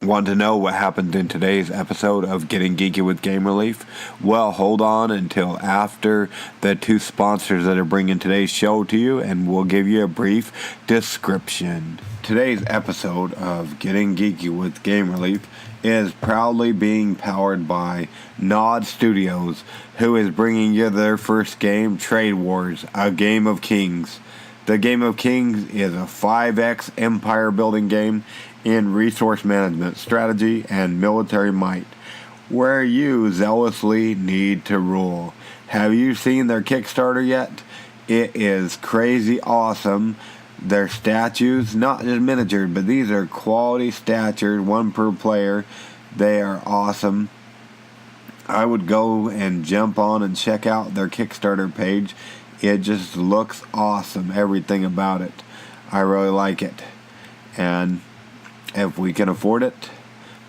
Want to know what happened in today's episode of Getting Geeky with Game Relief? Well, hold on until after the two sponsors that are bringing today's show to you, and we'll give you a brief description. Today's episode of Getting Geeky with Game Relief is proudly being powered by Nod Studios, who is bringing you their first game, TradeWarz, a game of kings. The Game of Kings is a 5X empire building game in resource management, strategy, and military might, where you zealously need to rule. Have you seen their Kickstarter yet? It is crazy awesome. Their statues, not just miniatured, but these are quality statues, one per player. They are awesome. I would go and jump on and check out their Kickstarter page. It just looks awesome, everything about it. I really like it. And if we can afford it,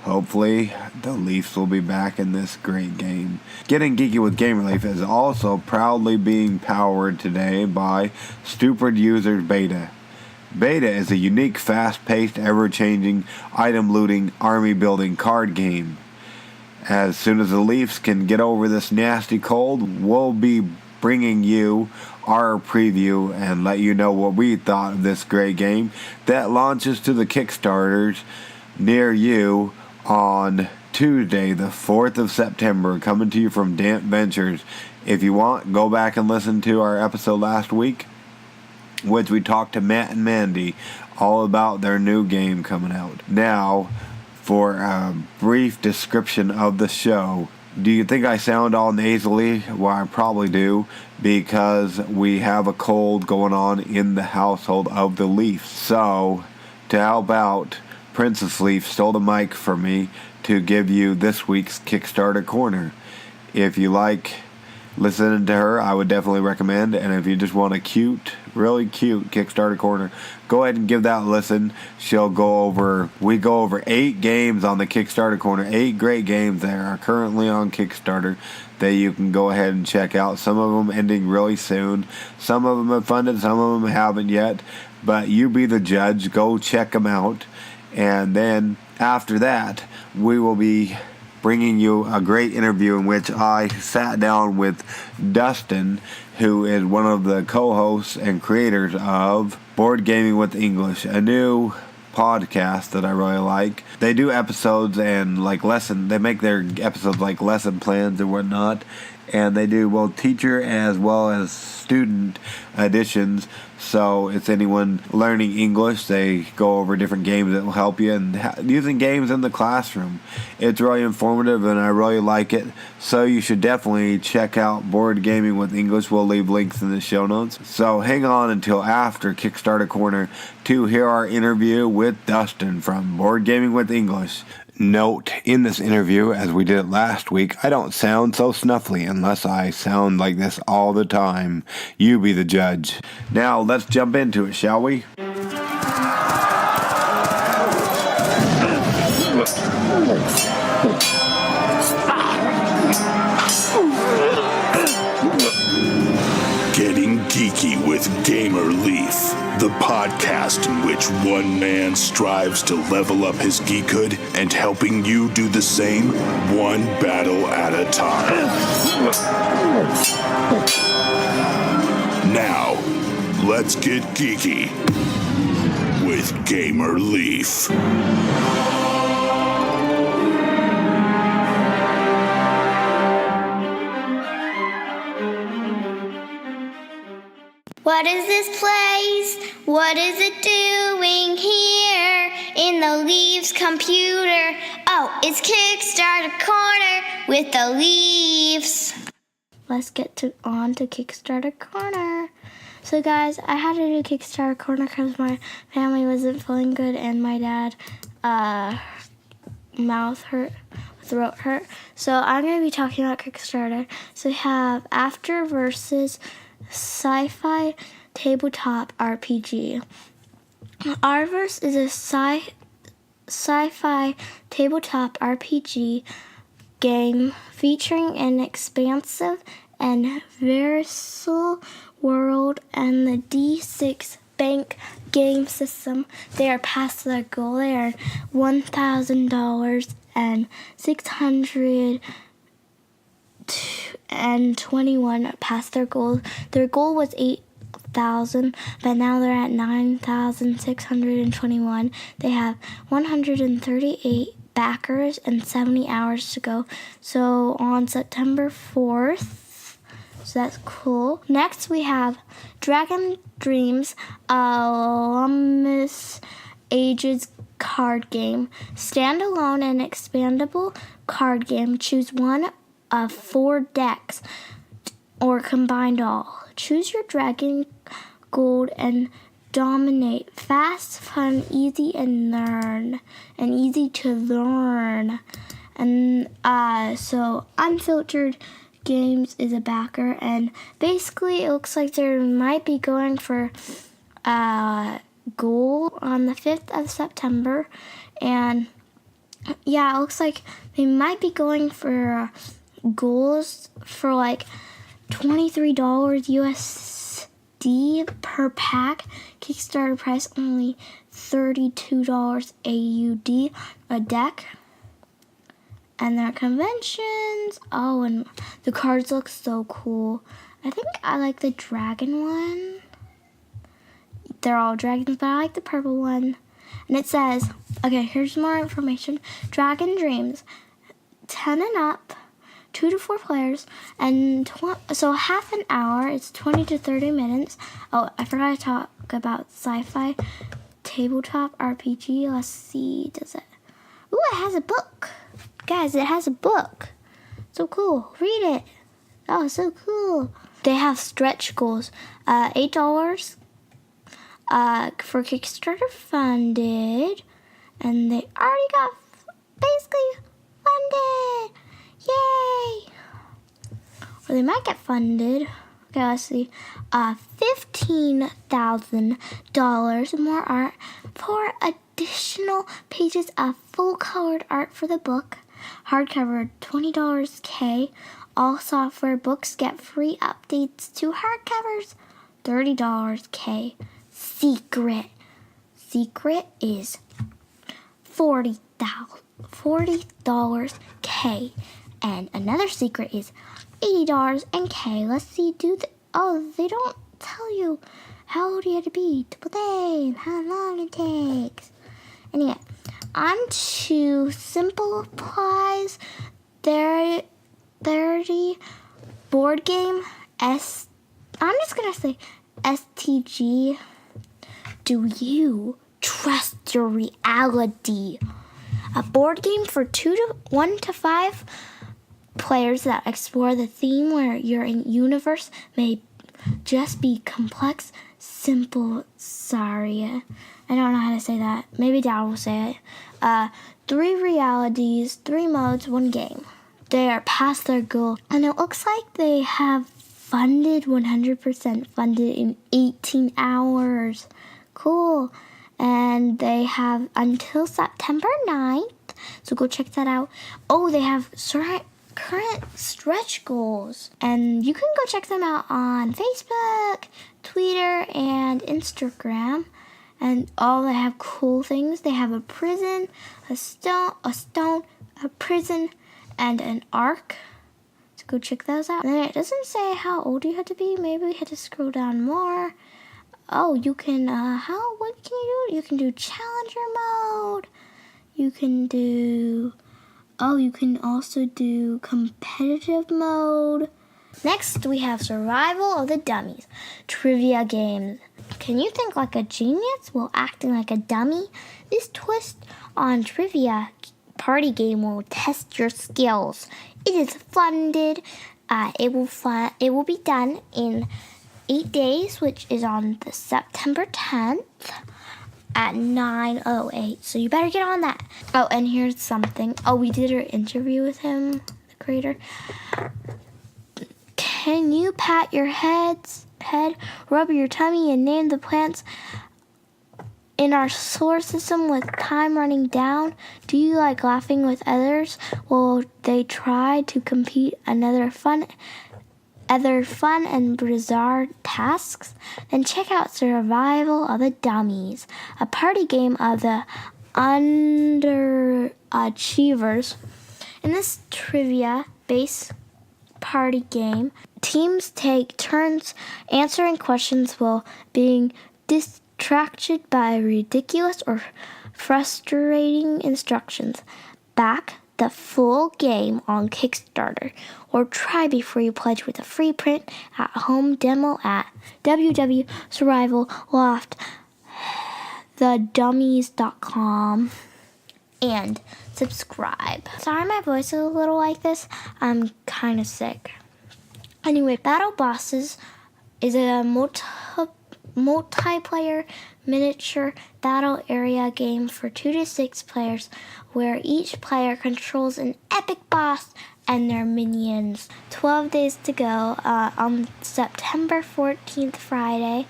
hopefully the Leafs will be back in this great game. Getting Geeky with Game Relief is also proudly being powered today by Stupid Users Beta. Beta is a unique, fast-paced, ever-changing, item-looting, army-building card game. As soon as the Leafs can get over this nasty cold, we'll be bringing you our preview and let you know what we thought of this great game that launches to the Kickstarters near you on Tuesday, the 4th of September, coming to you from Damp Ventures. If you want, go back and listen to our episode last week, which we talked to Matt and Mandy all about their new game coming out. Now, for a brief description of the show. Do you think I sound all nasally? Well, I probably do, because we have a cold going on in the household of the Leafs. So, to help out, Princess Leaf stole the mic from me to give you this week's Kickstarter Corner. If you like listening to her, I would definitely recommend. And if you just want a cute, really cute Kickstarter Corner, go ahead and give that a listen. We go over 8 games on the Kickstarter Corner. 8 great games that are currently on Kickstarter that you can go ahead and check out. Some of them ending really soon. Some of them have funded, some of them haven't yet. But you be the judge. Go check them out. And then after that, we will be bringing you a great interview in which I sat down with Dustin, who is one of the co-hosts and creators of Board Gaming with English, a new podcast that I really like. They do episodes and they make their episodes like lesson plans and whatnot, and they do both teacher as well as student editions. So it's anyone learning English, they go over different games that will help you, and using games in the classroom. It's really informative and I really like it. So you should definitely check out Board Gaming with English. We'll leave links in the show notes. So hang on until after Kickstarter Corner to hear our interview with Dustin from Board Gaming with English. Note, in this interview, as we did it last week, I don't sound so snuffly unless I sound like this all the time. You be the judge. Now, let's jump into it, shall we? Getting Geeky with Gamer Leaf, the podcast in which one man strives to level up his geekhood and helping you do the same, one battle at a time. Now, let's get geeky with Gamer Leaf. What is this place? What is it doing here in the Leafs computer? Oh, it's Kickstarter Corner with the Leafs. Let's get on to Kickstarter Corner. So guys, I had to do Kickstarter Corner because my family wasn't feeling good and my dad throat hurt. So I'm going to be talking about Kickstarter. So we have Afterverse Sci-Fi Tabletop RPG. Afterverse is a sci-fi tabletop RPG game featuring an expansive and versatile world and the D6 bank game system. They are past their goal. They are $1,000 and 621 past their goal. Their goal was 8,000, but now they're at 9,621. They have 138 backers and 70 hours to go. So on September 4th, so that's cool. Next we have Dragon Dreams Alumnus Ages card game. Standalone and expandable card game. Choose one of 4 decks or combined all. Choose your dragon gold and dominate. Fast, fun, easy to learn. And so Unfiltered Games is a backer, and basically it looks like they might be going for goal on the 5th of September. And yeah, it looks like they might be going for goals for like $23 USD per pack. Kickstarter price only $32 AUD a deck. And their conventions. Oh, and the cards look so cool. I think I like the dragon one. They're all dragons, but I like the purple one. And it says, okay, here's more information. Dragon Dreams, 10 and up, 2 to 4 players, and so half an hour. It's 20 to 30 minutes. Oh, I forgot to talk about Scifi Tabletop RPG. Let's see, does it? Ooh, it has a book. Guys, it has a book. So cool. Read it. Oh, so cool. They have stretch goals. $8 for Kickstarter funded. And they already got basically funded. Yay! Or they might get funded. Okay, let's see. $15,000 more art for additional pages of full-colored art for the book. Hardcover, $20 K. All software books get free updates to hardcovers, $30 K. Secret is $40 K. And another secret is $80 and K. Let's see, they don't tell you how old you have to be to play and how long it takes. Anyway, on to Simple Plies 30 board game. I'm just going to say STG. Do you trust your reality? A board game for 1 to 5 players that explore the theme where your universe may just be complex, simple. Sorry, I don't know how to say that. Maybe Dad will say it. 3 realities, 3 modes, 1 game. They are past their goal, and it looks like they have funded 100% funded in 18 hours. Cool. And they have until September 9th, so go check that out. Oh, they have current stretch goals, and you can go check them out on Facebook, Twitter, and Instagram. And they have cool things. They have a prison, a stone, a prison, and an ark. So go check those out. And then it doesn't say how old you have to be. Maybe we had to scroll down more. Oh, you can, what can you do? You can do challenger mode. You can also do competitive mode. Next, we have Survival of the Dummies, trivia games. Can you think like a genius while acting like a dummy? This twist on trivia party game will test your skills. It is funded. It will be done in 8 days, which is on the September 10th at 9:08. So you better get on that. Oh, and here's something. Oh, we did an interview with him, the creator. Can you pat your head, rub your tummy, and name the plants in our solar system with time running down? Do you like laughing with others while they try to compete? Another fun other fun and bizarre tasks, then check out Survival of the Dummies, a party game of the underachievers. In this trivia-based party game, teams take turns answering questions while being distracted by ridiculous or frustrating instructions. Back the full game on Kickstarter, or try before you pledge with a free print at home demo at www.survivalloftthedummies.com and subscribe. Sorry my voice is a little like this. I'm kind of sick. Anyway, Battle Bosses is a multiplayer miniature battle area game for 2 to 6 players where each player controls an epic boss and their minions. 12 days to go on September 14th, Friday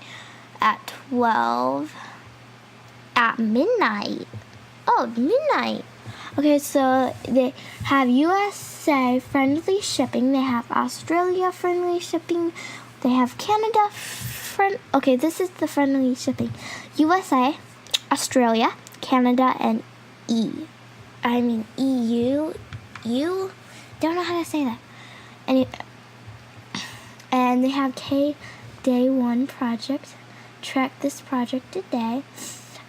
at 12 at midnight. Oh, midnight. Okay, so they have USA friendly shipping. They have Australia friendly shipping. They have Canada Okay, this is the friendly shipping. USA, Australia, Canada, and EU. You don't know how to say that. And they have Day 1 project. Track this project today.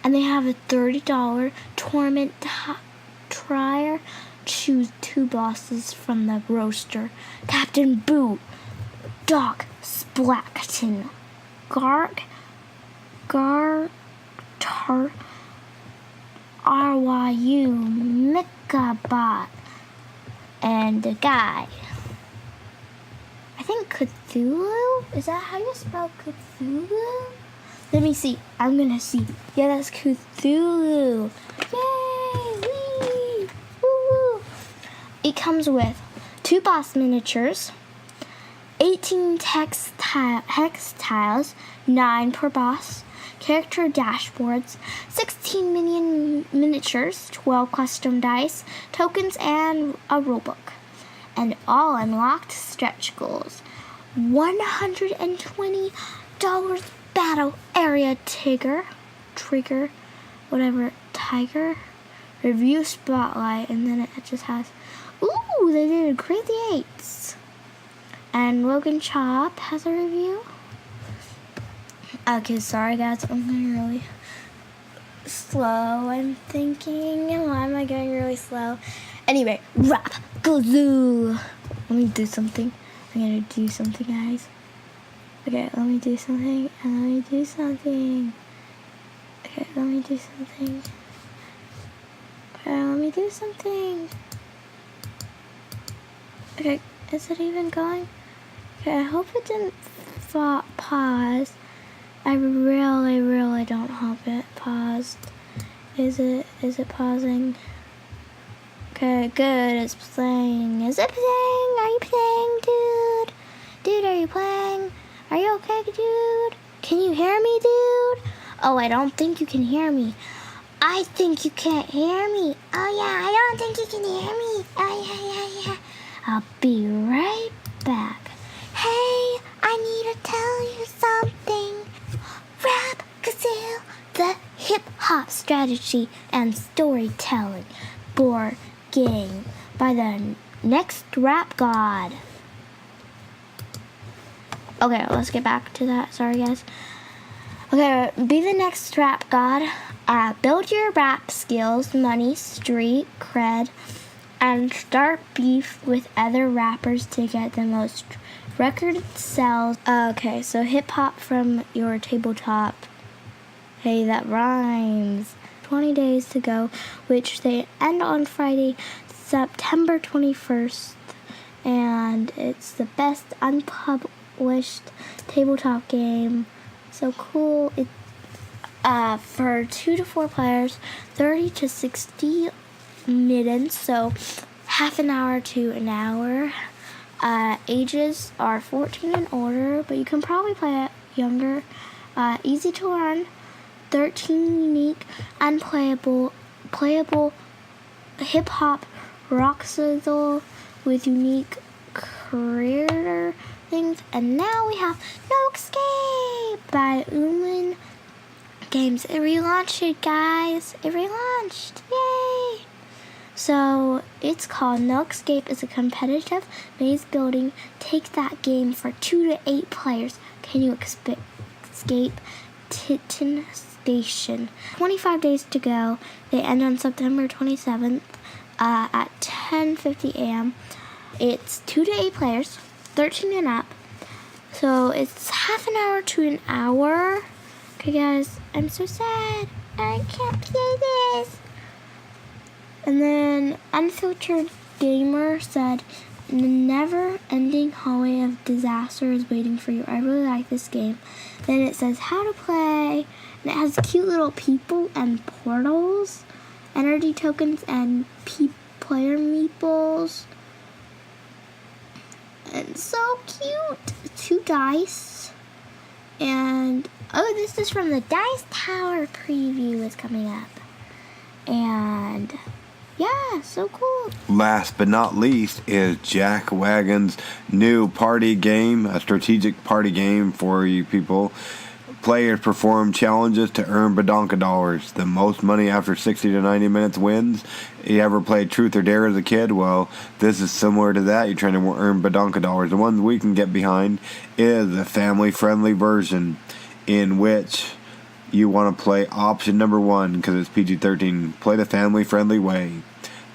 And they have a $30 tournament trier. Choose 2 bosses from the roster. Captain Boo, Doc Splackton, RYU, Mikabot, and the guy. I think Cthulhu? Is that how you spell Cthulhu? Let me see. I'm gonna see. Yeah, that's Cthulhu. Yay! Wee! Woo! It comes with 2 boss miniatures, 18 hex tiles, 9 per boss, character dashboards, 16 miniatures, 12 custom dice, tokens, and a rulebook. And all unlocked stretch goals. $120 battle area tiger, review spotlight, and then it just has, ooh, they did a crazy 8s. And Logan Chop has a review. Okay, sorry guys, I'm going really slow. I'm thinking, why am I going really slow? Anyway, rap, gazoo. Let me do something. I'm gonna do something, guys. Okay, let me do something, and let me do something. Okay, let me do something. Okay, let me do something. Okay, is it even going? Okay, I hope it didn't pause. I really don't hope it paused. Is it pausing? Okay, good, it's playing. Is it playing? Are you playing, dude? Dude, are you playing? Are you okay, dude? Can you hear me, dude? Oh, I don't think you can hear me. I think you can't hear me. Oh, yeah, I don't think you can hear me. Oh, yeah. I'll be right back. Hey, I need to tell you something. Rap Gazelle, the hip-hop strategy and storytelling board game by the next rap god. Okay, let's get back to that. Sorry, guys. Okay, be the next rap god. Build your rap skills, money, street cred, and start beef with other rappers to get the most record sales. Okay, so hip hop from your tabletop. Hey, that rhymes. 20 days to go, which they end on Friday, September 21st. And it's the best unpublished tabletop game. So cool. It for 2 to 4 players, 30 to 60 minutes, so half an hour to an hour. Ages are 14 and older, but you can probably play it younger. Easy to learn. 13 unique, playable hip-hop rock sizzle with unique creator things. And now we have No Escape by Uman Games. It relaunched it, guys. It relaunched. Yay! So it's called No Escape. Is a competitive maze building. Take that game for 2 to 8 players. Can you escape Titan Station? 25 days to go. They end on September 27th at 10:50 a.m. It's 2 to 8 players, 13 and up. So it's half an hour to an hour. Okay, guys, I'm so sad. I can't play this. And then Unfiltered Gamer said, the never-ending hallway of disaster is waiting for you. I really like this game. Then it says how to play, and it has cute little people and portals, energy tokens, and player meeples. And so cute. 2 dice. And, oh, this is from the Dice Tower preview is coming up. And yeah, so cool. Last but not least is Jack Wagon's new party game, a strategic party game for you people. Players perform challenges to earn badonka dollars. The most money after 60 to 90 minutes wins. You ever played Truth or Dare as a kid? Well, this is similar to that. You're trying to earn badonka dollars. The one we can get behind is a family-friendly version in which you want to play option number 1 because it's PG-13. Play the family-friendly way.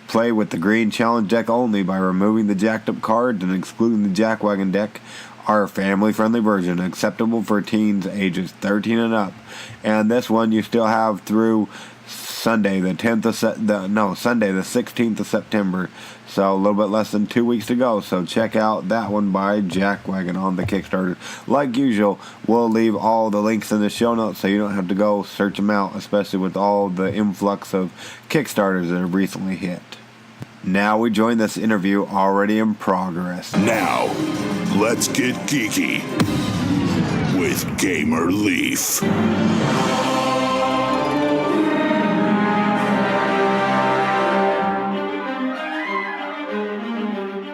Play with the green challenge deck only by removing the jacked up cards and excluding the Jack Wagon deck. Our family-friendly version, acceptable for teens ages 13 and up. And this one you still have through Sunday, the 16th of September. So a little bit less than 2 weeks to go. So check out that one by Jack Wagon on the Kickstarter. Like usual, we'll leave all the links in the show notes so you don't have to go search them out, especially with all the influx of Kickstarters that have recently hit. Now we join this interview already in progress. Now, let's get geeky with Gamer Leaf.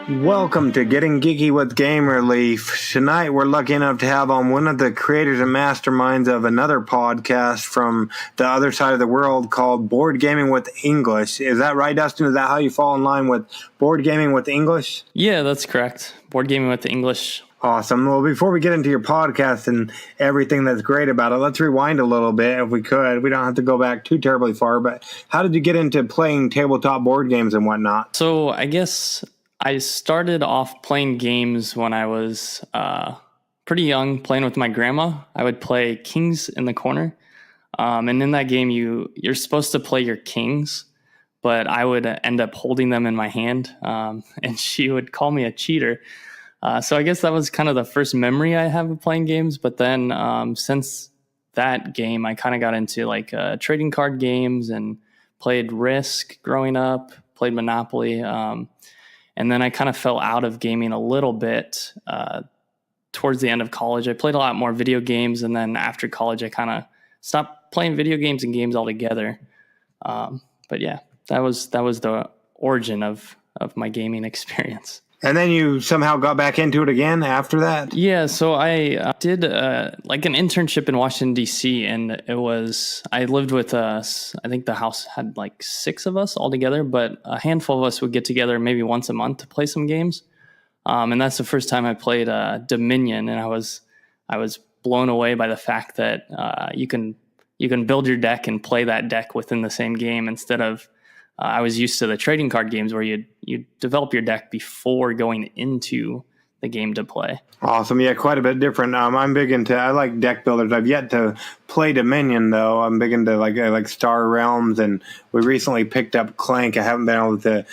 Welcome to Getting Geeky with Gamer Leaf. Tonight we're lucky enough to have on one of the creators and masterminds of another podcast from the other side of the world called Board Gaming with English. Is that right, Dustin? Is that how you fall in line with Board Gaming with English? Yeah, that's correct. Board Gaming with English. Awesome. Well, before we get into your podcast and everything that's great about it, let's rewind a little bit if we could. We don't have to go back too terribly far, but how did you get into playing tabletop board games and whatnot? So I guess I started off playing games when I was pretty young, playing with my grandma. I would play Kings in the Corner. And in that game, you're supposed to play your kings, but I would end up holding them in my hand, and she would call me a cheater. So I guess that was kind of the first memory I have of playing games. But then since that game, I kind of got into like trading card games and played Risk growing up, played Monopoly. And then I kind of fell out of gaming a little bit towards the end of college. I played a lot more video games. And then after college, I kind of stopped playing video games and games altogether. But yeah, that was the origin of my gaming experience. And then you somehow got back into it again after that? Yeah, so I did like an internship in Washington, D.C., and I lived with us. I think the house had like 6 of us all together, but a handful of us would get together maybe once a month to play some games. And that's the first time I played Dominion, and I was blown away by the fact that you can build your deck and play that deck within the same game instead of I was used to the trading card games where you develop your deck before going into the game to play. Awesome. Yeah, quite a bit different. I'm big into, I like deck builders. I've yet to play Dominion, though. I'm big into like Star Realms, and we recently picked up Clank. I haven't been able to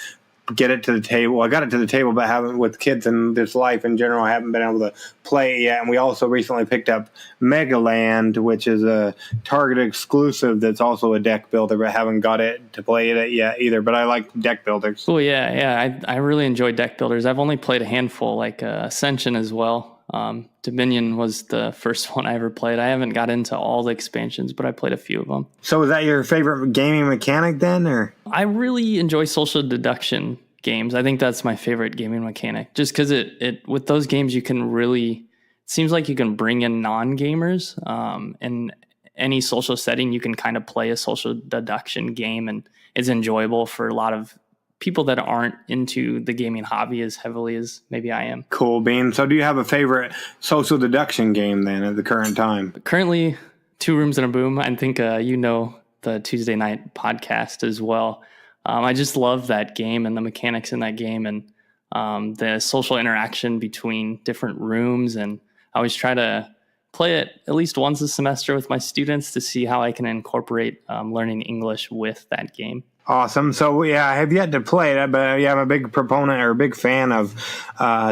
get it to the table. I got it to the table, but haven't with kids and this life in general. I haven't been able to play it yet. And we also recently picked up Megaland, which is a Target exclusive that's also a deck builder, but haven't got it to play it yet either. But I like deck builders. Oh, yeah. I really enjoy deck builders. I've only played a handful, like Ascension as well. Dominion was the first one I ever played. I haven't got into all the expansions, but I played a few of them. So is that your favorite gaming mechanic then, or? I really enjoy social deduction games. I think that's my favorite gaming mechanic, just because it with those games you can really, it seems like you can bring in non-gamers. In any social setting, you can kind of play a social deduction game, and it's enjoyable for a lot of people that aren't into the gaming hobby as heavily as maybe I am. Cool bean. So do you have a favorite social deduction game then at the current time? Currently, Two Rooms and a Boom. I think the Tuesday night podcast as well. I just love that game and the mechanics in that game, and the social interaction between different rooms. And I always try to play it at least once a semester with my students to see how I can incorporate learning English with that game. Awesome. So, yeah, I have yet to play it, but yeah, I'm a big proponent or a big fan of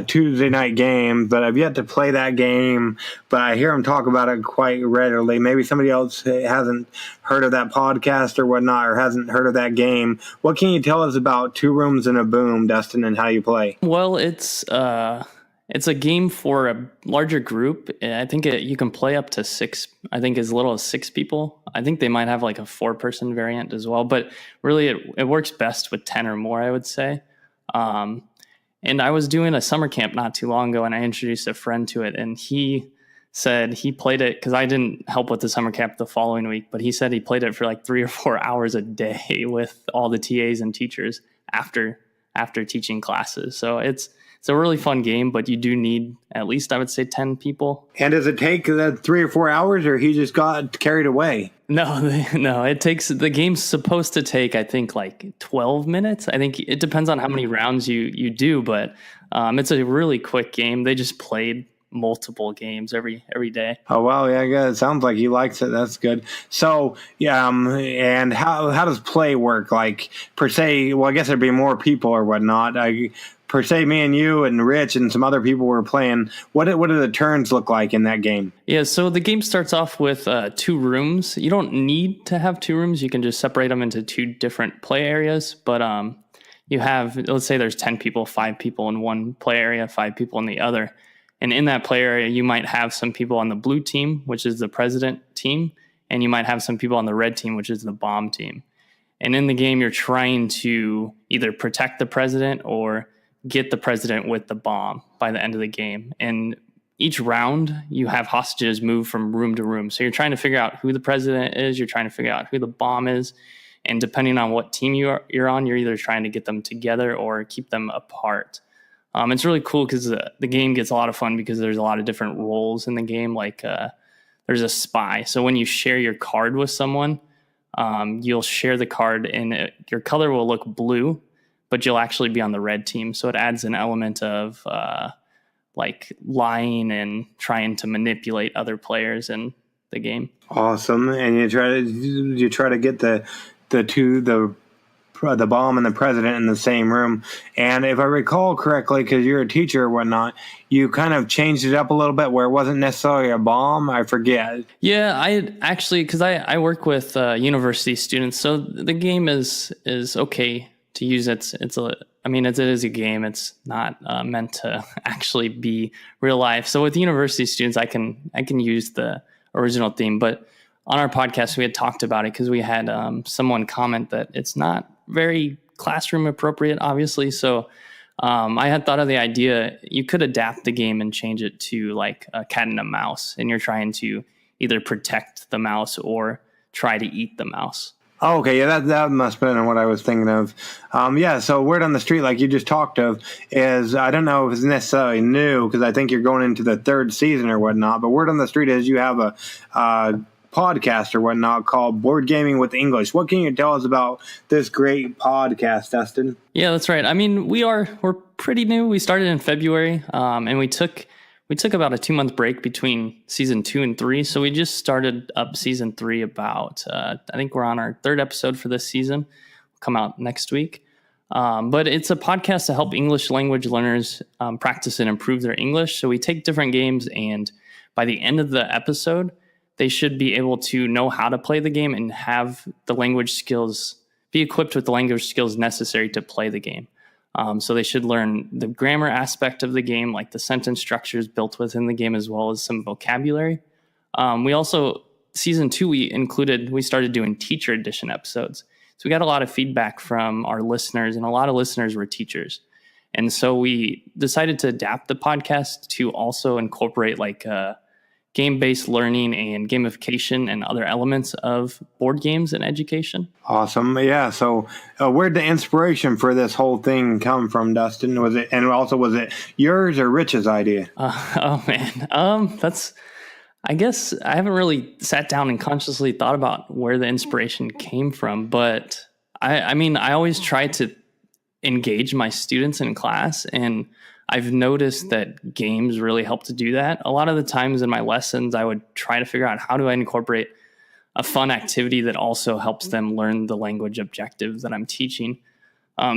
Tuesday night games, but I've yet to play that game, but I hear them talk about it quite regularly. Maybe somebody else hasn't heard of that podcast or whatnot, or hasn't heard of that game. What can you tell us about Two Rooms and a Boom, Dustin, and how you play? Well, it's a game for a larger group. I think you can play up to 6, I think as little as 6 people. I think they might have like a 4-person variant as well, but really it works best with 10 or more, I would say. And I was doing a summer camp not too long ago, and I introduced a friend to it, and he said he played it because I didn't help with the summer camp the following week, but he said he played it for like 3 or 4 hours a day with all the TAs and teachers after teaching classes. So it's a really fun game, but you do need at least, I would say, 10 people. And does it take 3 or 4 hours, or he just got carried away? No, the game's supposed to take, I think, like 12 minutes. I think it depends on how many rounds you do, but it's a really quick game. They just played multiple games every day. Oh, wow. Yeah, it sounds like he likes it. That's good. So, yeah, and how does play work? Like, per se, well, I guess there'd be more people or whatnot. Per se, me and you and Rich and some other people were playing. What do the turns look like in that game? Yeah, so the game starts off with 2 rooms. You don't need to have 2 rooms. You can just separate them into 2 different play areas. But you have, let's say there's 10 people, 5 people in one play area, 5 people in the other. And in that play area, you might have some people on the blue team, which is the president team, and you might have some people on the red team, which is the bomb team. And in the game, you're trying to either protect the president or get the president with the bomb by the end of the game. And each round, you have hostages move from room to room. So you're trying to figure out who the president is, you're trying to figure out who the bomb is, and depending on what team you're on, you're either trying to get them together or keep them apart. It's really cool because the game gets a lot of fun because there's a lot of different roles in the game. Like there's a spy. So when you share your card with someone, you'll share the card and your color will look blue, but you'll actually be on the red team. So it adds an element of like lying and trying to manipulate other players in the game. Awesome. And you try to get the bomb and the president in the same room. And if I recall correctly, because you're a teacher or whatnot, you kind of changed it up a little bit where it wasn't necessarily a bomb. I forget. Yeah, I actually, because I work with university students, so the game is okay to use. It is a game. It's not meant to actually be real life. So with university students, I can use the original theme. But on our podcast, we had talked about it because we had someone comment that it's not very classroom appropriate, obviously. So I had thought of the idea, you could adapt the game and change it to like a cat and a mouse, and you're trying to either protect the mouse or try to eat the mouse. Oh, okay, yeah, that must have been what I was thinking of. So word on the street, like you just talked of, is I don't know if it's necessarily new because I think you're going into the 3rd season or whatnot, but word on the street is you have a podcast or whatnot called Board Gaming with English. What can you tell us about this great podcast, Dustin? Yeah, that's right. I mean, we're pretty new. We started in February, and we took about a 2-month break between season 2 and 3. So we just started up season 3 about, I think we're on our 3rd episode for this season. Will come out next week. But it's a podcast to help English language learners practice and improve their English. So we take different games, and by the end of the episode, they should be able to know how to play the game and have the language skills, be equipped with the language skills necessary to play the game. So they should learn the grammar aspect of the game, like the sentence structures built within the game, as well as some vocabulary. We also, season 2, we started doing teacher edition episodes. So we got a lot of feedback from our listeners, and a lot of listeners were teachers. And so we decided to adapt the podcast to also incorporate like game-based learning and gamification and other elements of board games and education. Awesome. Yeah. So where'd the inspiration for this whole thing come from, Dustin? Was it yours or Rich's idea? Oh man. I guess I haven't really sat down and consciously thought about where the inspiration came from, but I mean, I always try to engage my students in class, and I've noticed that games really help to do that. A lot of the times in my lessons, I would try to figure out how do I incorporate a fun activity that also helps them learn the language objectives that I'm teaching.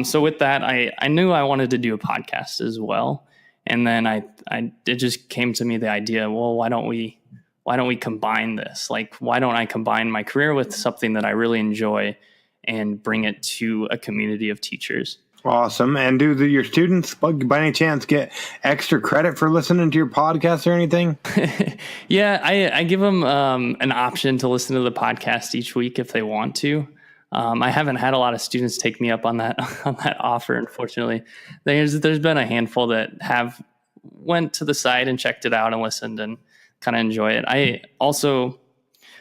So with that, I knew I wanted to do a podcast as well. And then it just came to me the idea, well, why don't we combine this? Like, why don't I combine my career with something that I really enjoy and bring it to a community of teachers? Awesome. And do your students, by any chance, get extra credit for listening to your podcast or anything? Yeah, I give them an option to listen to the podcast each week if they want to. I haven't had a lot of students take me up on that offer, unfortunately. There's been a handful that have went to the site and checked it out and listened and kind of enjoy it. I also,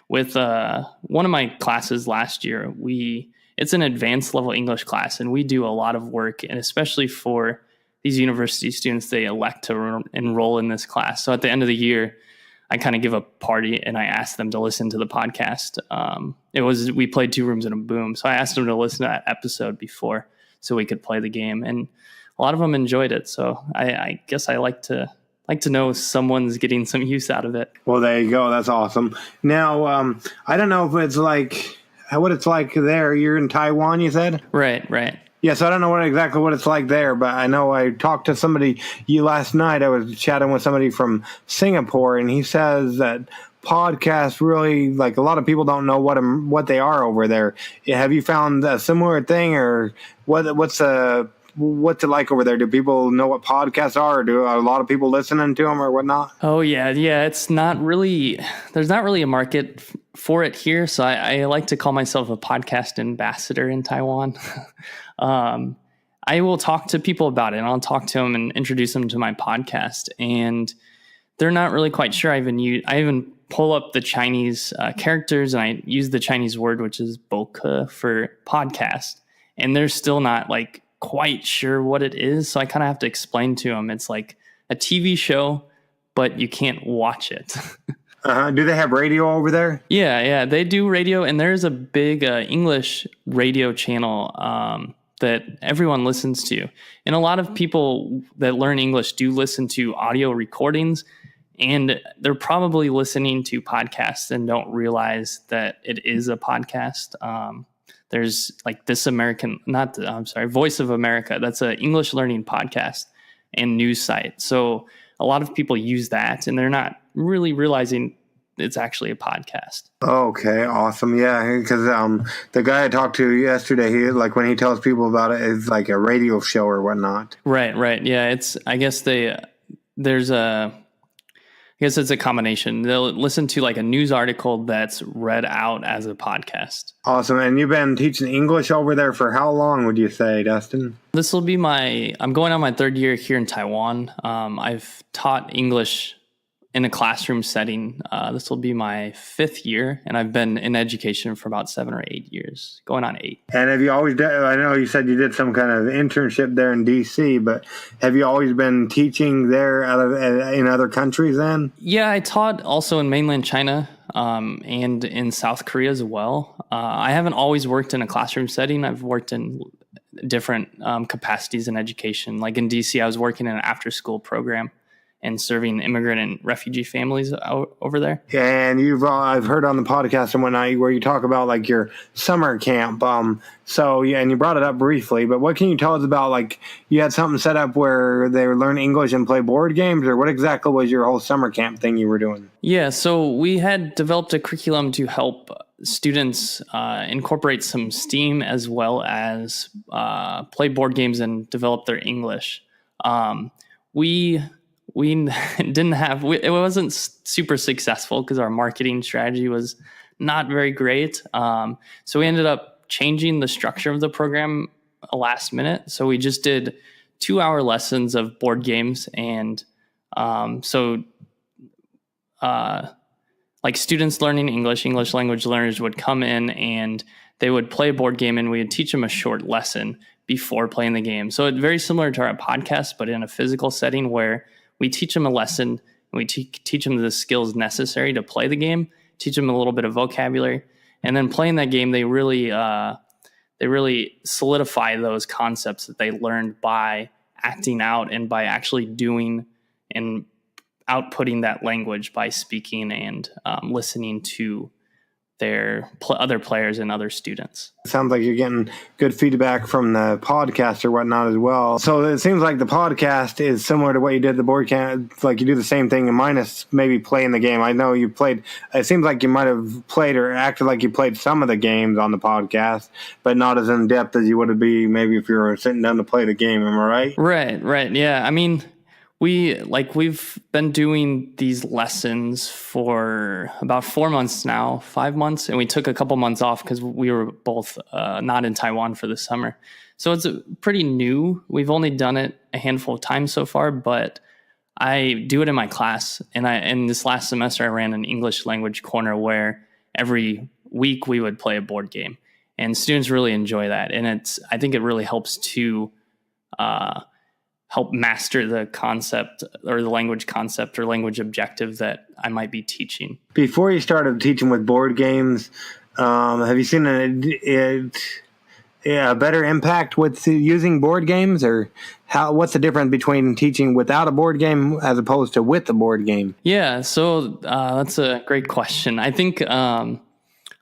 with one of my classes last year, it's an advanced level English class, and we do a lot of work, and especially for these university students, they elect to enroll in this class. So at the end of the year, I kind of give a party and I ask them to listen to the podcast. We played Two Rooms and a Boom. So I asked them to listen to that episode before so we could play the game, and a lot of them enjoyed it. So I guess I like to know someone's getting some use out of it. Well, there you go. That's awesome. Now, I don't know if it's like what it's like there. You're in Taiwan, you said? Right. Yes, I don't know exactly what it's like there, but I know I talked to somebody last night. I was chatting with somebody from Singapore, and he says that podcasts really, like, a lot of people don't know what they are over there. Have you found a similar thing, or what's it like over there? Do people know what podcasts are? Or do a lot of people listening to them or whatnot? Oh yeah. It's not really, there's not really a market for it here. So I like to call myself a podcast ambassador in Taiwan. I will talk to people about it, and I'll talk to them and introduce them to my podcast. And they're not really quite sure. I even pull up the Chinese characters, and I use the Chinese word, which is boke, for podcast. And they're still not like quite sure what it is. So I kind of have to explain to them it's like a TV show, but you can't watch it. Do they have radio over there? Yeah, they do radio, and there's a big English radio channel that everyone listens to. And a lot of people that learn English do listen to audio recordings, and they're probably listening to podcasts and don't realize that it is a podcast. There's like Voice of America. That's an English learning podcast and news site. So a lot of people use that, and they're not really realizing it's actually a podcast. Okay, awesome. Yeah, because the guy I talked to yesterday, he, like, when he tells people about it, it's like a radio show or whatnot. Right. Yeah, it's, I guess it's a combination. They'll listen to like a news article that's read out as a podcast. Awesome. And you've been teaching English over there for how long, would you say, Dustin? This will be I'm going on my third year here in Taiwan. I've taught English in a classroom setting. This will be my 5th year, and I've been in education for about 7 or 8 years, going on 8. And have you always done, I know you said you did some kind of internship there in DC, but have you always been teaching there in other countries then? Yeah, I taught also in mainland China and in South Korea as well. I haven't always worked in a classroom setting. I've worked in different capacities in education. Like in DC, I was working in an after-school program and serving immigrant and refugee families over there. And I've heard on the podcast and whatnot where you talk about like your summer camp. So yeah, and you brought it up briefly, but what can you tell us about, like, you had something set up where they would learn English and play board games, or what exactly was your whole summer camp thing you were doing? Yeah, so we had developed a curriculum to help students incorporate some STEAM as well as play board games and develop their English. It wasn't super successful because our marketing strategy was not very great. So we ended up changing the structure of the program last minute. So we just did 2-hour lessons of board games. And like students learning English language learners would come in and they would play a board game, and we would teach them a short lesson before playing the game. So it's very similar to our podcast, but in a physical setting where we teach them a lesson and we teach them the skills necessary to play the game, teach them a little bit of vocabulary, and then playing that game, they really solidify those concepts that they learned by acting out and by actually doing and outputting that language by speaking and listening to their other players and other students. It sounds like you're getting good feedback from the podcast or whatnot as well. So it seems like the podcast is similar to what you did the board game. Like you do the same thing minus maybe playing the game. I know you played, it seems like you might have played or acted like you played some of the games on the podcast, but not as in depth as you would be maybe if you were sitting down to play the game. Am I right? Right. Yeah. I mean, we've been doing these lessons for about 4 months now, 5 months, and we took a couple months off because we were both not in Taiwan for the summer. So it's pretty new. We've only done it a handful of times so far, but I do it in my class. And in this last semester, I ran an English language corner where every week we would play a board game, and students really enjoy that. And I think it really helps to help master the concept or the language concept or language objective that I might be teaching. Before you started teaching with board games, have you seen a better impact with using board games, or what's the difference between teaching without a board game as opposed to with a board game? Yeah, so that's a great question. I think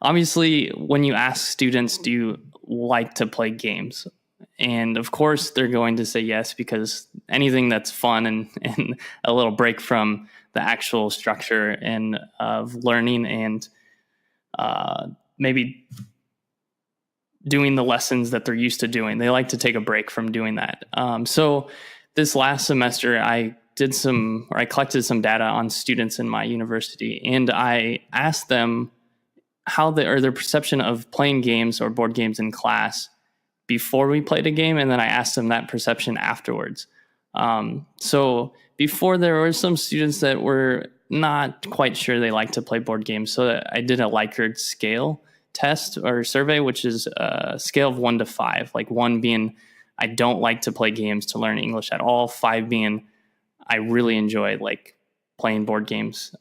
obviously when you ask students, do you like to play games? And of course, they're going to say yes, because anything that's fun and a little break from the actual structure and of learning and maybe doing the lessons that they're used to doing. They like to take a break from doing that. So this last semester, I collected some data on students in my university, and I asked them how their perception of playing games or board games in class before we played a game, and then I asked them that perception afterwards. So before, there were some students that were not quite sure they like to play board games. So I did a Likert scale test or survey, which is a scale of 1 to 5, like 1 being I don't like to play games to learn English at all, 5 being I really enjoy like playing board games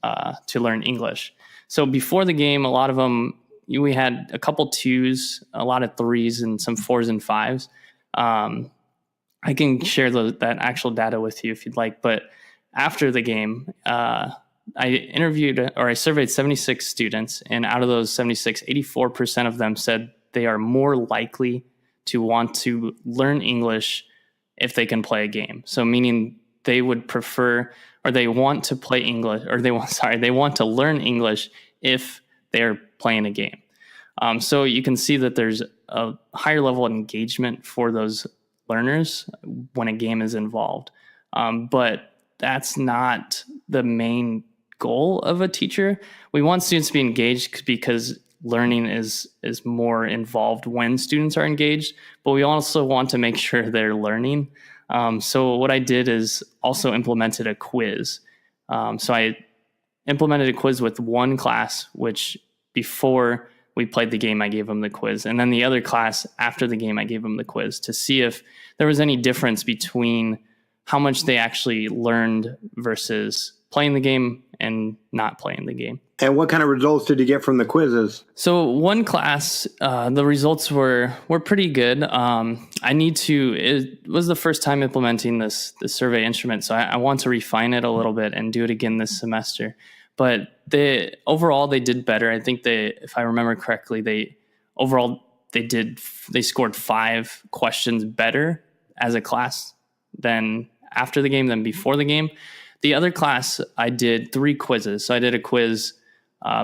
to learn English. So before the game, a lot of them, we had a couple 2s, a lot of 3s, and some 4s and 5s. I can share that actual data with you if you'd like. But after the game, I surveyed 76 students, and out of those 76, 84% of them said they are more likely to want to learn English if they can play a game. So meaning they would prefer, or they want to play English, or they want to learn English if they're playing a game. So you can see that there's a higher level of engagement for those learners when a game is involved. But that's not the main goal of a teacher. We want students to be engaged because learning is more involved when students are engaged, but we also want to make sure they're learning. So what I did is also implemented a quiz. So I implemented a quiz with one class, which before we played the game, I gave them the quiz. And then the other class after the game, I gave them the quiz to see if there was any difference between how much they actually learned versus playing the game and not playing the game. And what kind of results did you get from the quizzes? So one class, the results were pretty good. It was the first time implementing this survey instrument, so I want to refine it a little bit and do it again this semester. But overall they did better. I think if I remember correctly, they scored 5 questions better as a class than after the game than before the game. The other class, I did 3 quizzes. So I did a quiz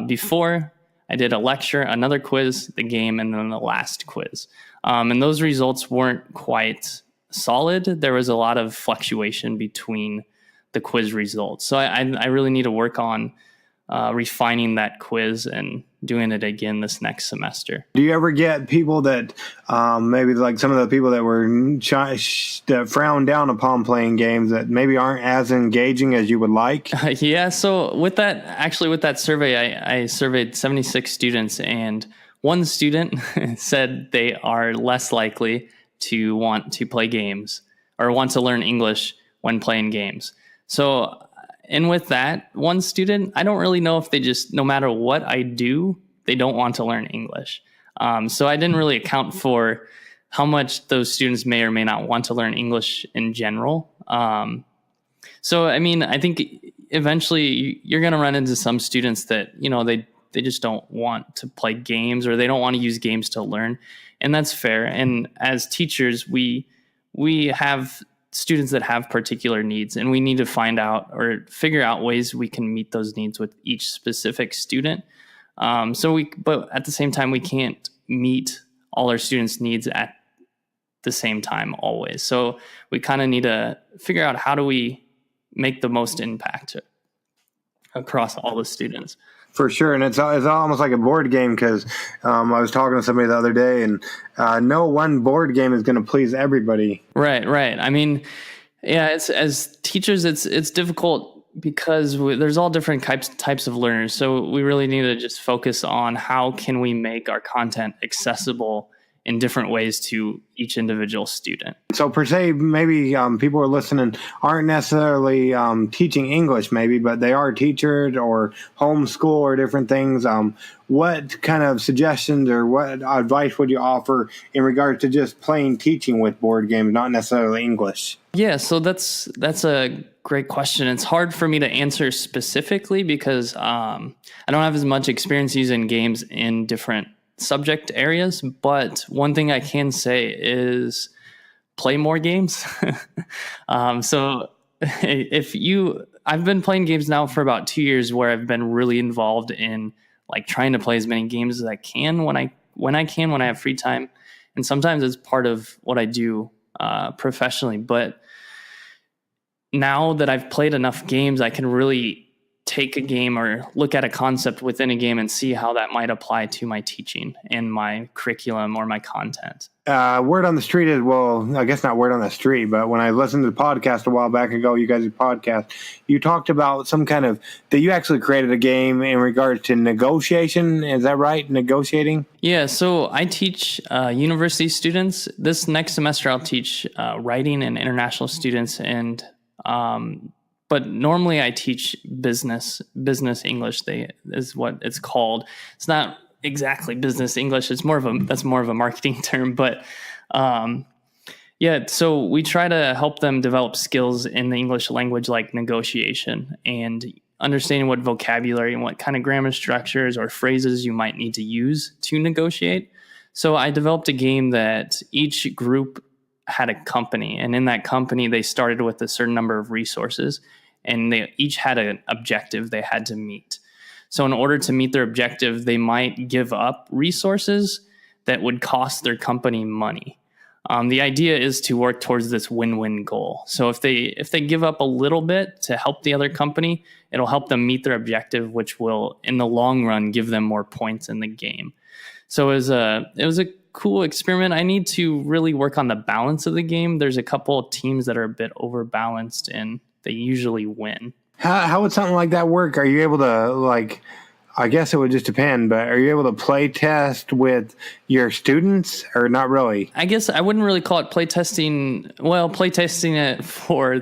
before, I did a lecture, another quiz, the game, and then the last quiz. And those results weren't quite solid. There was a lot of fluctuation between the quiz results. So I really need to work on refining that quiz and doing it again this next semester. Do you ever get people that maybe like some of the people that were that frown down upon playing games that maybe aren't as engaging as you would like? Yeah. So with that survey, I surveyed 76 students, and one student said they are less likely to want to play games or want to learn English when playing games. So, and with that one student, I don't really know if they just, no matter what I do, they don't want to learn English. So I didn't really account for how much those students may or may not want to learn English in general. So, I mean, I think eventually you're going to run into some students that, you know, they just don't want to play games, or they don't want to use games to learn. And that's fair. And as teachers, we have students that have particular needs, and we need to find out or figure out ways we can meet those needs with each specific student. But at the same time, we can't meet all our students' needs at the same time always. So we kind of need to figure out how do we make the most impact across all the students. For sure, and it's almost like a board game, because I was talking to somebody the other day, and no one board game is going to please everybody. Right. I mean, yeah, as teachers, it's difficult because there's all different types of learners. So we really need to just focus on how can we make our content accessible in different ways to each individual student. So per se, maybe people who are listening aren't necessarily teaching English, maybe, but they are teachers or homeschool or different things. What kind of suggestions or what advice would you offer in regard to just plain teaching with board games, not necessarily English? Yeah, so that's a great question. It's hard for me to answer specifically because I don't have as much experience using games in different subject areas, but one thing I can say is play more games. So I've been playing games now for about 2 years, where I've been really involved in like trying to play as many games as I can when I have free time. And sometimes it's part of what I do professionally. But now that I've played enough games, I can really take a game or look at a concept within a game and see how that might apply to my teaching and my curriculum or my content. Word on the street is, well, I guess not word on the street, but when I listened to the podcast a while back ago, you guys' podcast, you talked about some kind of, that you actually created a game in regards to negotiation. Is that right? Negotiating? Yeah. So I teach university students. This next semester, I'll teach writing and international students, and but normally I teach business English. Is what it's called. It's not exactly business English. It's more of a marketing term. But yeah, so we try to help them develop skills in the English language, like negotiation and understanding what vocabulary and what kind of grammar structures or phrases you might need to use to negotiate. So I developed a game that each group had a company, and in that company they started with a certain number of resources, and they each had an objective they had to meet. So in order to meet their objective, they might give up resources that would cost their company money. The idea is to work towards this win-win goal. So if they give up a little bit to help the other company, it'll help them meet their objective, which will, in the long run, give them more points in the game. So it was a cool experiment. I need to really work on the balance of the game. There's a couple of teams that are a bit overbalanced, and they usually win. How would something like that work? Are you able to, like, I guess it would just depend, but are you able to play test with your students or not really? I guess I wouldn't really call it play testing. Well, play testing it for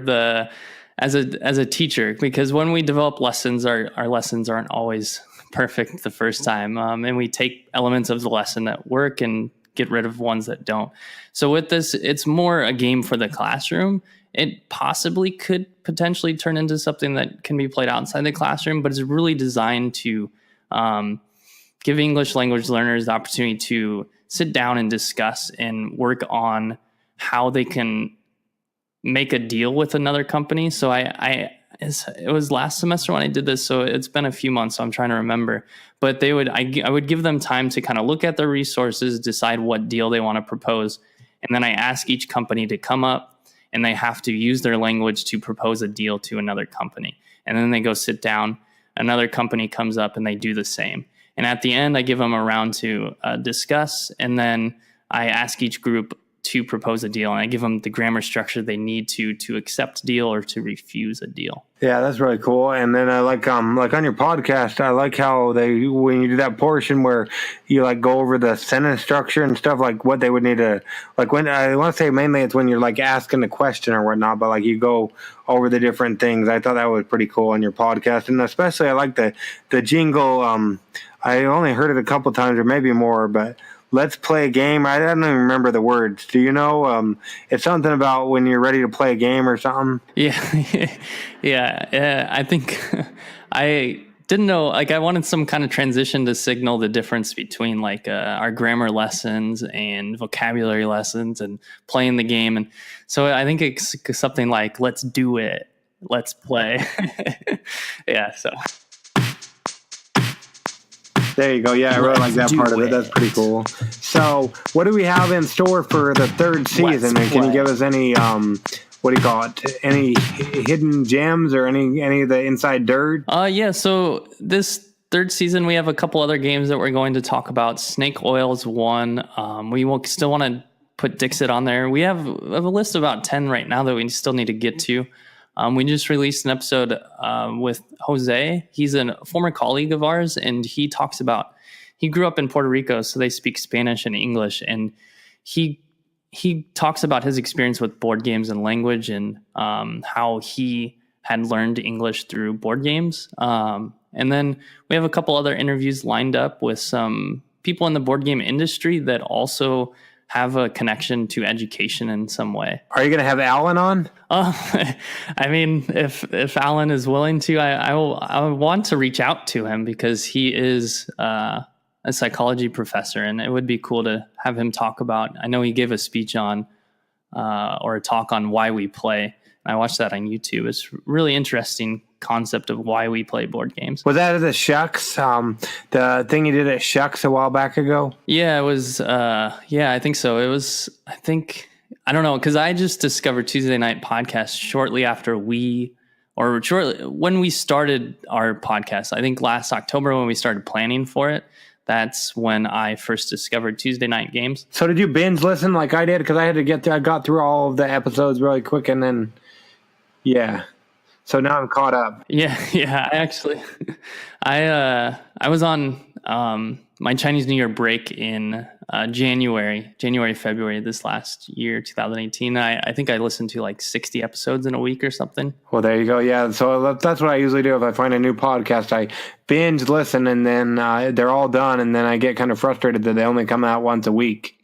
as a teacher, because when we develop lessons, our lessons aren't always perfect the first time. And we take elements of the lesson that work and get rid of ones that don't. So with this, it's more a game for the classroom. It possibly could potentially turn into something that can be played outside the classroom, but it's really designed to give English language learners the opportunity to sit down and discuss and work on how they can make a deal with another company. So it was last semester when I did this, so it's been a few months, so I'm trying to remember. But I would give them time to kind of look at their resources, decide what deal they want to propose, and then I ask each company to come up, and they have to use their language to propose a deal to another company. And then they go sit down, another company comes up, and they do the same. And at the end, I give them a round to discuss, and then I ask each group to propose a deal, and I give them the grammar structure they need to accept a deal or to refuse a deal. Yeah, that's really cool. And then I like on your podcast, I like how when you do that portion where you like go over the sentence structure and stuff, like what they would need to, like when I want to say mainly it's when you're like asking the question or whatnot, but like you go over the different things. I thought that was pretty cool on your podcast, and especially I like the jingle. I only heard it a couple times or maybe more, but let's play a game. I don't even remember the words. Do you know? It's something about when you're ready to play a game or something. Yeah. Yeah. I think I didn't know, like I wanted some kind of transition to signal the difference between like our grammar lessons and vocabulary lessons and playing the game. And so I think it's something like, let's do it. Let's play. Yeah. So. There you go. Yeah, I really like that part of it. That's pretty cool. So, what do we have in store for the third season? And can you give us any, what do you call it? Any hidden gems or any of the inside dirt? Yeah. So this third season, we have a couple other games that we're going to talk about. Snake Oil is one. We will still want to put Dixit on there. We have a list of about 10 right now that we still need to get to. We just released an episode with Jose. He's a former colleague of ours, and he talks about, he grew up in Puerto Rico, so they speak Spanish and English, and he talks about his experience with board games and language, and how he had learned English through board games. And then we have a couple other interviews lined up with some people in the board game industry that also have a connection to education in some way. Are you going to have Alan on? I mean, if Alan is willing to, I want to reach out to him because he is a psychology professor, and it would be cool to have him talk about. I know he gave a speech on or a talk on why we play. I watched that on YouTube. It's really interesting concept of why we play board games. Was that at the Shucks? The thing you did at Shucks a while back ago? Yeah, it was. Yeah, I think so. It was, I don't know, because I just discovered Tuesday Night Podcast shortly when we started our podcast. I think last October when we started planning for it. That's when I first discovered Tuesday Night Games. So did you binge listen like I did? Because I had to get through, I got through all of the episodes really quick, and then, yeah. So now I'm caught up. Yeah. I was on my Chinese New Year break in January, February this last year, 2018. I think I listened to like 60 episodes in a week or something. Well, there you go. Yeah. So that's what I usually do. If I find a new podcast, I binge listen, and then they're all done. And then I get kind of frustrated that they only come out once a week.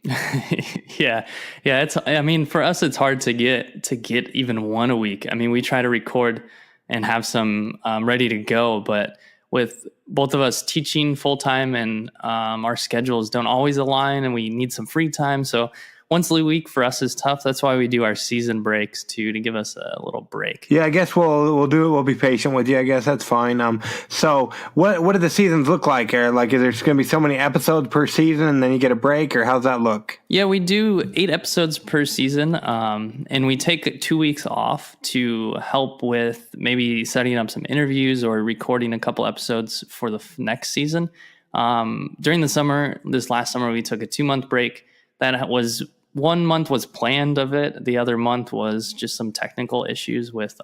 Yeah. I mean, for us, it's hard to get even one a week. I mean, we try to record and have some ready to go, but with both of us teaching full time and our schedules don't always align, and we need some free time. So once a week for us is tough. That's why we do our season breaks to give us a little break. Yeah, I guess we'll do it. We'll be patient with you. I guess that's fine. So what do the seasons look like, Eric? Like, is there going to be so many episodes per season, and then you get a break, or how's that look? Yeah, we do 8 episodes per season, and we take 2 weeks off to help with maybe setting up some interviews or recording a couple episodes for the next season. During the summer, this last summer, we took a 2-month break. That was 1 month was planned of it. The other month was just some technical issues with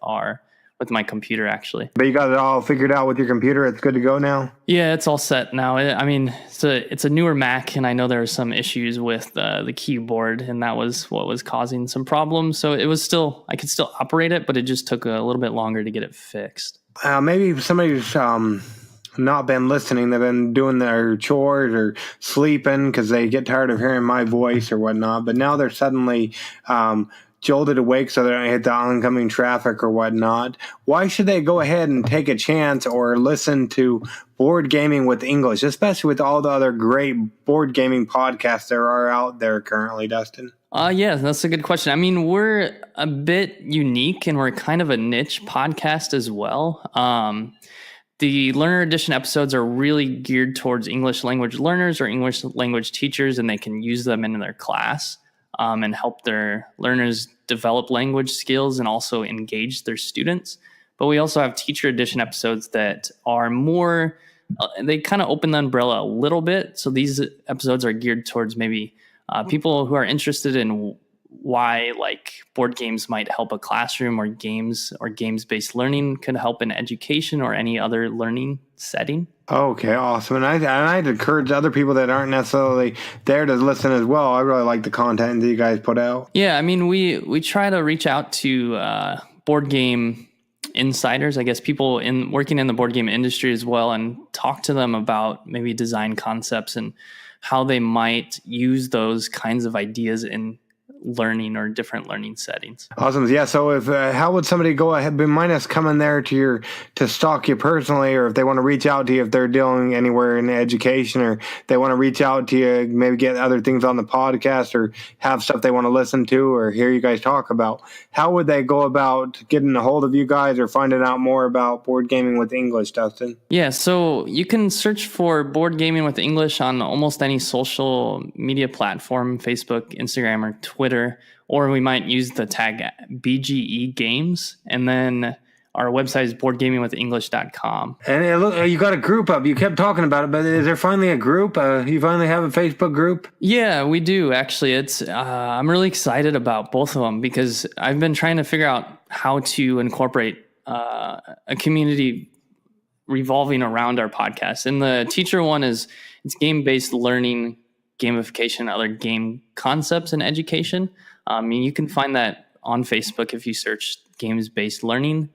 my computer, actually. But you got it all figured out with your computer. It's good to go now. Yeah, it's all set now. I mean, it's a newer Mac, and I know there are some issues with the keyboard, and that was what was causing some problems. So I could still operate it, but it just took a little bit longer to get it fixed. Maybe somebody's not been listening. They've been doing their chores or sleeping because they get tired of hearing my voice or whatnot. But now they're suddenly jolted awake so they don't hit the oncoming traffic or whatnot. Why should they go ahead and take a chance or listen to Board Gaming with English, especially with all the other great board gaming podcasts there are out there currently, Dustin? Yeah, that's a good question. I mean, we're a bit unique, and we're kind of a niche podcast as well. The Learner Edition episodes are really geared towards English language learners or English language teachers, and they can use them in their class and help their learners develop language skills and also engage their students. But we also have Teacher Edition episodes that are more they kind of open the umbrella a little bit. So these episodes are geared towards maybe people who are interested in why like board games might help a classroom, or games-based learning could help in education or any other learning setting. Okay, awesome. And I'd encourage other people that aren't necessarily there to listen as well. I really like the content that you guys put out. Yeah, I mean, we try to reach out to board game insiders, I guess, people working in the board game industry as well, and talk to them about maybe design concepts and how they might use those kinds of ideas in learning or different learning settings. Awesome. Yeah. So if how would somebody go ahead, minus coming there to stalk you personally, or if they want to reach out to you, if they're dealing anywhere in education, or they want to reach out to you, maybe get other things on the podcast, or have stuff they want to listen to or hear you guys talk about, how would they go about getting a hold of you guys or finding out more about Board Gaming with English, Dustin? Yeah, so you can search for Board Gaming with English on almost any social media platform, Facebook, Instagram, or Twitter, or we might use the tag BGE Games, and then our website is boardgamingwithenglish.com. And you got a group up. You kept talking about it, but is there finally a group? You finally have a Facebook group? Yeah, we do, actually. It's I'm really excited about both of them because I've been trying to figure out how to incorporate a community revolving around our podcast. And the teacher one it's game-based learning, gamification, other game concepts in education. You can find that on Facebook if you search games-based learning.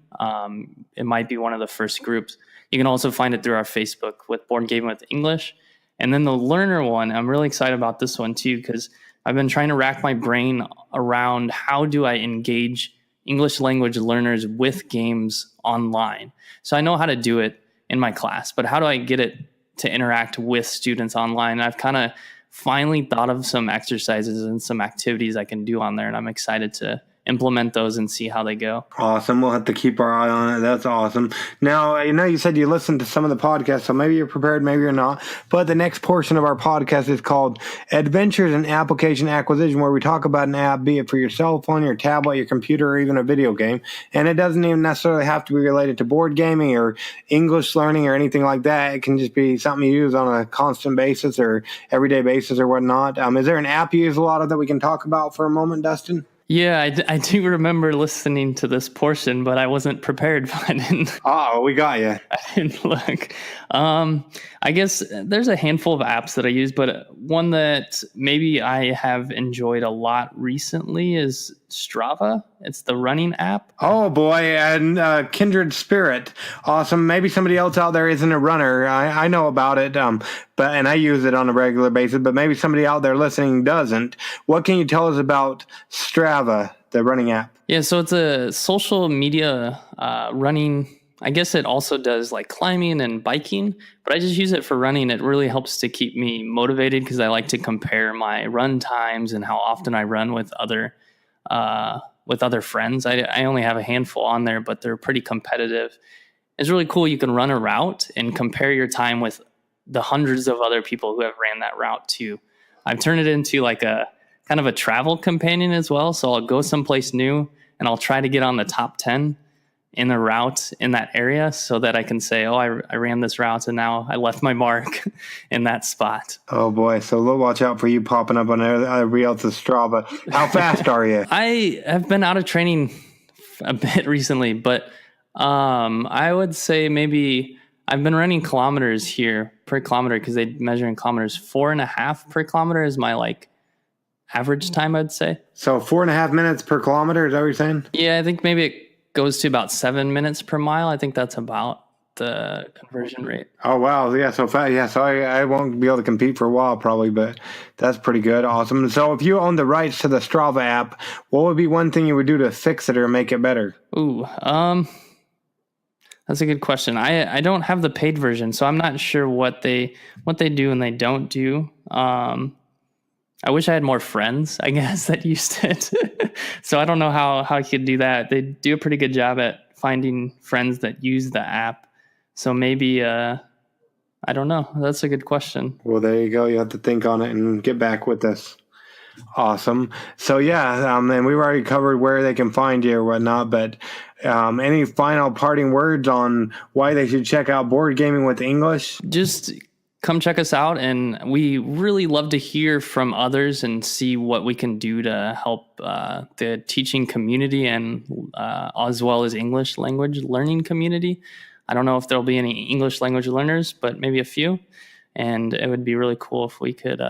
It might be one of the first groups. You can also find it through our Facebook with Board Gaming with English. And then the learner one, I'm really excited about this one too, because I've been trying to rack my brain around how do I engage English language learners with games online. So I know how to do it in my class, but how do I get it to interact with students online? I've kind of finally thought of some exercises and some activities I can do on there, and I'm excited to implement those and see how they go. Awesome. We'll have to keep our eye on it. That's awesome. Now, you said you listened to some of the podcasts, so maybe you're prepared, maybe you're not. But the next portion of our podcast is called Adventures in Application Acquisition, where we talk about an app, be it for your cell phone, your tablet, your computer, or even a video game. And it doesn't even necessarily have to be related to board gaming or English learning or anything like that. It can just be something you use on a constant basis or everyday basis or whatnot. Is there an app you use a lot of that we can talk about for a moment, Dustin? Yeah, I do remember listening to this portion, but I wasn't prepared. We got you. I didn't look. I guess there's a handful of apps that I use, but one that maybe I have enjoyed a lot recently is Strava. It's the running app. Oh boy, and Kindred Spirit. Awesome. Maybe somebody else out there isn't a runner. I know about it, and I use it on a regular basis, but maybe somebody out there listening doesn't. What can you tell us about Strava, the running app? Yeah, so it's a social media running. I guess it also does like climbing and biking, but I just use it for running. It really helps to keep me motivated because I like to compare my run times and how often I run with other friends. I only have a handful on there, but they're pretty competitive. It's really cool. You can run a route and compare your time with the hundreds of other people who have ran that route too. I've turned it into like a kind of a travel companion as well. So I'll go someplace new and I'll try to get on the top 10 in the route in that area so that I can say, I ran this route and now I left my mark in that spot. Oh boy. So we'll watch out for you popping up on everybody else's Strava. How fast are you? I have been out of training a bit recently, but I would say maybe I've been running kilometers here per kilometer because they measure in kilometers. 4.5 per kilometer is my average time, I'd say. So 4.5 minutes per kilometer, is that what you're saying? Yeah, I think maybe it goes to about 7 minutes per mile. I think that's about the conversion rate. Oh, wow. Yeah, so fast. Yeah, so I won't be able to compete for a while probably, but that's pretty good. Awesome. So if you own the rights to the Strava app, what would be one thing you would do to fix it or make it better? Ooh, that's a good question. I don't have the paid version, so I'm not sure what they do and they don't do. I wish I had more friends, I guess, that used it. So I don't know how I could do that. They do a pretty good job at finding friends that use the app. So maybe, I don't know. That's a good question. Well, there you go. You have to think on it and get back with us. Awesome. So yeah, and we've already covered where they can find you or whatnot, but any final parting words on why they should check out Board Gaming with English? Just come check us out, and we really love to hear from others and see what we can do to help the teaching community and as well as English language learning community. I don't know if there'll be any English language learners, but maybe a few, and it would be really cool if we could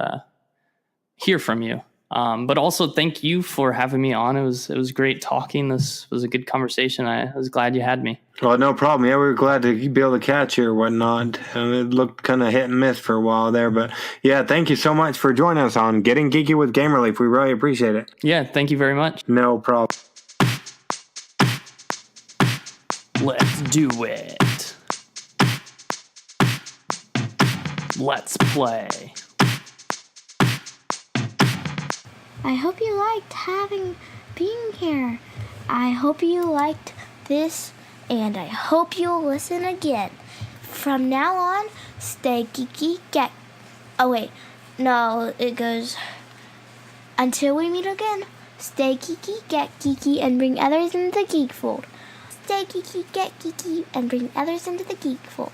hear from you. But also thank you for having me on. It was great talking. This was a good conversation. I was glad you had me. Well, no problem. Yeah, we were glad to be able to catch you or whatnot. It looked kind of hit and miss for a while there, but yeah, thank you so much for joining us on Getting Geeky with Game Relief. We really appreciate it. Yeah, thank you very much. No problem. Let's do it. Let's play. I hope you liked being here. I hope you liked this, and I hope you'll listen again. From now on, stay geeky, it goes, until we meet again, stay geeky, get geeky, and bring others into the geek fold. Stay geeky, get geeky, and bring others into the geek fold.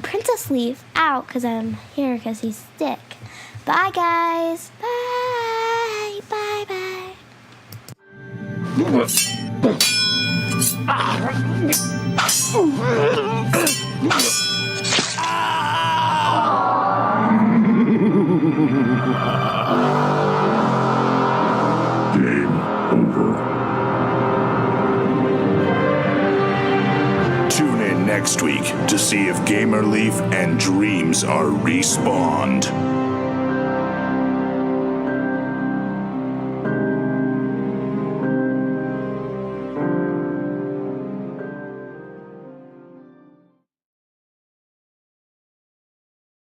Princess Leaf out, because I'm here because he's sick. Bye, guys. Bye. Bye, bye. Game over. Tune in next week to see if Gamer Leaf and Dreams are respawned.